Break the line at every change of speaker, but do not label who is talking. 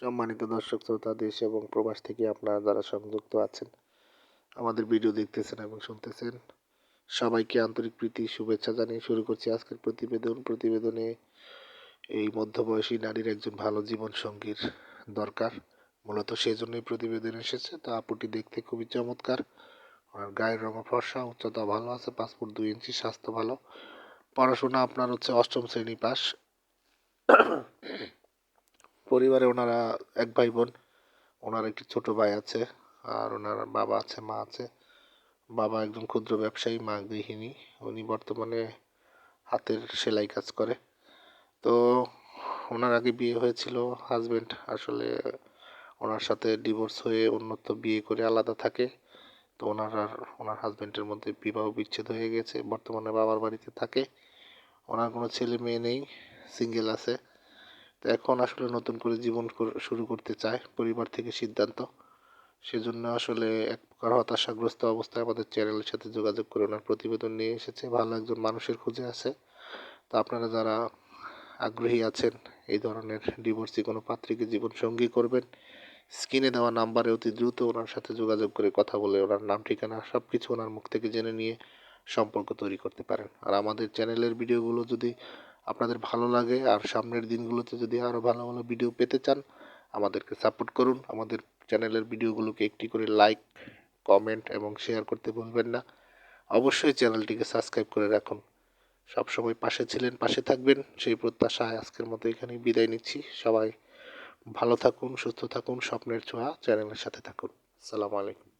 সম্মানিত দর্শক শ্রোতা, দেশ এবং প্রবাস থেকে আপনারা যারা সংযুক্ত আছেন, আমাদের ভিডিও দেখতেছেন এবং শুনতেছেন, সবাইকে আন্তরিক প্রীতি শুভেচ্ছা জানিয়ে শুরু করছি আজকের প্রতিবেদনে এই মধ্যবয়সী নারীর একজন ভালো জীবন সঙ্গীর দরকার। মূলত সেই জন্যই প্রতিবেদন এসেছে। তা আপুটি দেখতে খুবই চমৎকার, ওনার গায়ের রঙ ফর্সা, উচ্চতা ভালো আছে 5 ফুট 2 ইঞ্চি, স্বাস্থ্য ভালো, পড়াশোনা আপনার হচ্ছে 8ম শ্রেণী পাস। পরিবারে ওনারা এক ভাই বোন, ওনার একটি ছোট ভাই আছে, আর ওনার বাবা আছে, মা আছে। বাবা একজন ক্ষুদ্র ব্যবসায়ী, মা গৃহিণী। উনি বর্তমানে হাতের সেলাই কাজ করে। তো ওনার আগে বিয়ে হয়েছিল, হাজবেন্ড আসলে ওনার সাথে ডিভোর্স হয়ে অন্যত্র বিয়ে করে আলাদা থাকে। তো ওনার হাজবেন্ডের মধ্যে বিবাহ বিচ্ছেদ হয়ে গেছে, বর্তমানে বাবার বাড়িতে থাকে। ওনার কোনো ছেলে মেয়ে নেই, সিঙ্গেল আছে। তো এখন আসলে নতুন করে জীবন শুরু করতে চায়, পরিবার থেকে সিদ্ধান্ত। সেজন্য আসলে এক প্রকার হতাশাগ্রস্ত অবস্থায় আমাদের চ্যানেলের সাথে যোগাযোগ করে ওনার প্রতিবেদন নিয়ে এসেছে। ভালো একজন মানুষের খোঁজে আছে। তো আপনারা যারা আগ্রহী আছেন এই ধরনের ডিভোর্সি কোনো পাত্রীকে জীবন সঙ্গী করবেন, স্ক্রিনে দেওয়া নাম্বারে অতি দ্রুত ওনার সাথে যোগাযোগ করে কথা বলে ওনার নাম ঠিকানা সব কিছু ওনার মুখ থেকে জেনে নিয়ে সম্পর্ক তৈরি করতে পারেন। আর আমাদের চ্যানেলের ভিডিওগুলো যদি আপনাদের ভালো লাগে আর সামনের দিনগুলোতে যদি আরও ভালো ভালো ভিডিও পেতে চান, আমাদেরকে সাপোর্ট করুন। আমাদের চ্যানেলের ভিডিওগুলোকে একটি করে লাইক, কমেন্ট এবং শেয়ার করতে ভুলবেন না। অবশ্যই চ্যানেলটিকে সাবস্ক্রাইব করে রাখুন। সবসময় পাশে ছিলেন, পাশে থাকবেন সেই প্রত্যাশায় আজকের মতো এখানেই বিদায় নিচ্ছি। সবাই ভালো থাকুন, সুস্থ থাকুন, স্বপ্নের ছোঁয়া চ্যানেলের সাথে থাকুন। আসসালামু আলাইকুম।